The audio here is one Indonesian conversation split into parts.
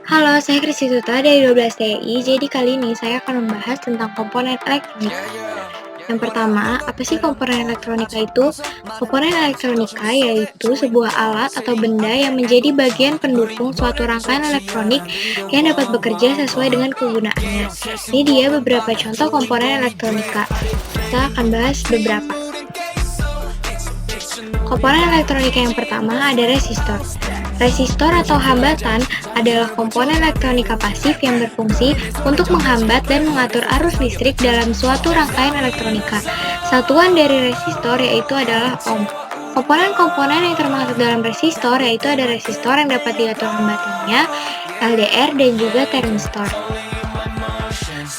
Halo, saya Kristituta dari 12 TI. Jadi kali ini saya akan membahas tentang komponen elektronika. Yang pertama, apa sih komponen elektronika itu? Komponen elektronika yaitu sebuah alat atau benda yang menjadi bagian pendukung suatu rangkaian elektronik yang dapat bekerja sesuai dengan kegunaannya. Ini dia beberapa contoh komponen elektronika. Kita akan bahas beberapa. Komponen elektronika yang pertama ada resistor. Resistor atau hambatan adalah komponen elektronika pasif yang berfungsi untuk menghambat dan mengatur arus listrik dalam suatu rangkaian elektronika. Satuan dari resistor yaitu adalah ohm. Komponen-komponen yang termasuk dalam resistor yaitu ada resistor yang dapat diatur hambatannya, LDR, dan juga termistor.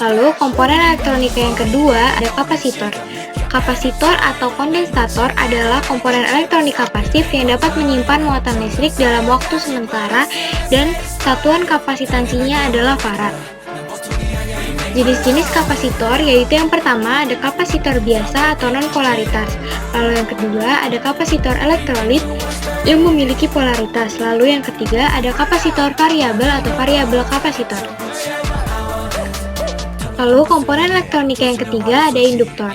Lalu komponen elektronika yang kedua ada kapasitor. Kapasitor atau kondensator adalah komponen elektronika pasif yang dapat menyimpan muatan listrik dalam waktu sementara dan satuan kapasitansinya adalah farad. Jenis-jenis kapasitor yaitu yang pertama ada kapasitor biasa atau non-polaritas. Lalu yang kedua ada kapasitor elektrolit yang memiliki polaritas. Lalu yang ketiga ada kapasitor variabel atau variabel kapasitor. Lalu komponen elektronika yang ketiga ada induktor.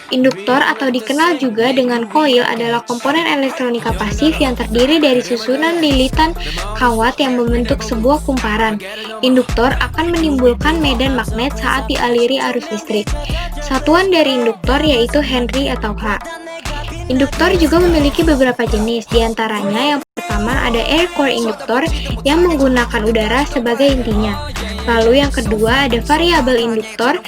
Induktor atau dikenal juga dengan koil adalah komponen elektronika pasif yang terdiri dari susunan lilitan kawat yang membentuk sebuah kumparan. Induktor akan menimbulkan medan magnet saat dialiri arus listrik. Satuan dari induktor yaitu Henry atau H. Induktor juga memiliki beberapa jenis, diantaranya yang pertama ada air core induktor yang menggunakan udara sebagai intinya. Lalu yang kedua ada variabel induktor,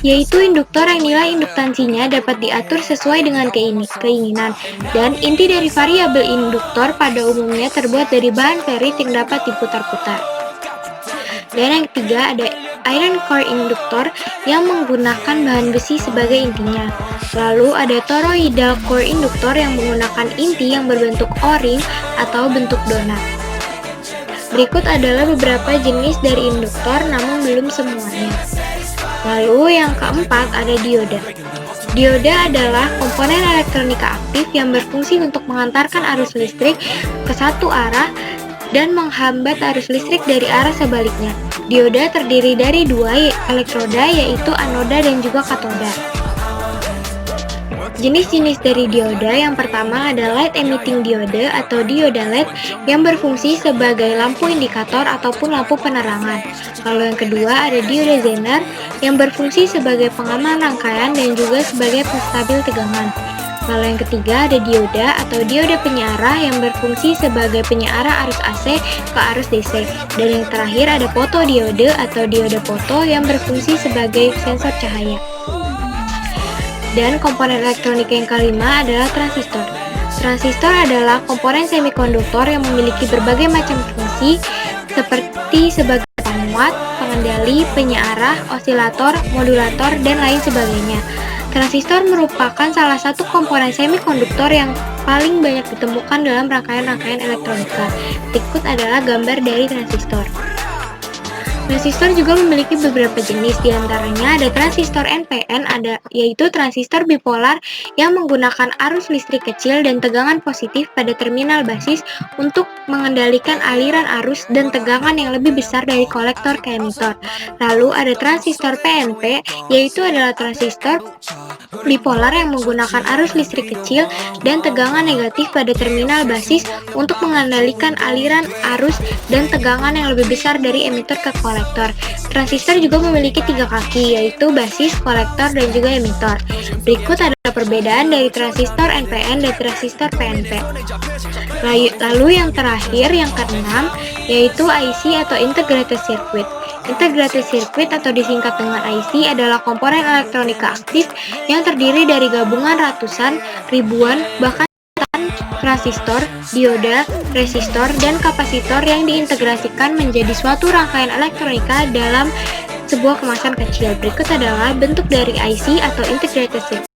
yaitu induktor yang nilai induktansinya dapat diatur sesuai dengan keinginan. Dan inti dari variabel induktor pada umumnya terbuat dari bahan ferrit yang dapat diputar-putar. Dan yang ketiga ada iron core induktor yang menggunakan bahan besi sebagai intinya. Lalu ada toroidal core induktor yang menggunakan inti yang berbentuk O-ring atau bentuk donat. Berikut adalah beberapa jenis dari induktor namun belum semuanya. Lalu yang keempat ada dioda. Dioda adalah komponen elektronika aktif yang berfungsi untuk mengantarkan arus listrik ke satu arah dan menghambat arus listrik dari arah sebaliknya. Dioda terdiri dari dua elektroda yaitu anoda dan juga katoda. Jenis-jenis dari dioda yang pertama ada light emitting diode atau dioda LED yang berfungsi sebagai lampu indikator ataupun lampu penerangan. Lalu yang kedua ada dioda Zener yang berfungsi sebagai pengaman rangkaian dan juga sebagai penstabil tegangan. Lalu yang ketiga ada dioda atau dioda penyiarah yang berfungsi sebagai penyiarah arus AC ke arus DC. Dan yang terakhir ada fotodiode atau dioda foto yang berfungsi sebagai sensor cahaya. Dan komponen elektronika yang kelima adalah transistor. Transistor adalah komponen semikonduktor yang memiliki berbagai macam fungsi seperti sebagai penguat, pengendali, penyiarah, osilator, modulator, dan lain sebagainya. Transistor merupakan salah satu komponen semikonduktor yang paling banyak ditemukan dalam rangkaian-rangkaian elektronika. Berikut adalah gambar dari transistor. Transistor juga memiliki beberapa jenis, diantaranya ada transistor NPN, yaitu transistor bipolar yang menggunakan arus listrik kecil dan tegangan positif pada terminal basis untuk mengendalikan aliran arus dan tegangan yang lebih besar dari kolektor ke emitor. Lalu ada transistor PNP, yaitu adalah transistor bipolar yang menggunakan arus listrik kecil dan tegangan negatif pada terminal basis untuk mengendalikan aliran arus dan tegangan yang lebih besar dari emitor ke kolektor. Transistor juga memiliki 3 kaki, yaitu basis, kolektor, dan juga emitor. Berikut adalah perbedaan dari transistor NPN dan transistor PNP. Lalu yang terakhir, yang keenam, yaitu IC atau Integrated Circuit. Integrated Circuit atau disingkat dengan IC adalah komponen elektronika aktif yang terdiri dari gabungan ratusan, ribuan, bahkan transistor, dioda, resistor, dan kapasitor yang diintegrasikan menjadi suatu rangkaian elektronika dalam sebuah kemasan kecil. Berikut adalah bentuk dari IC atau Integrated Circuit.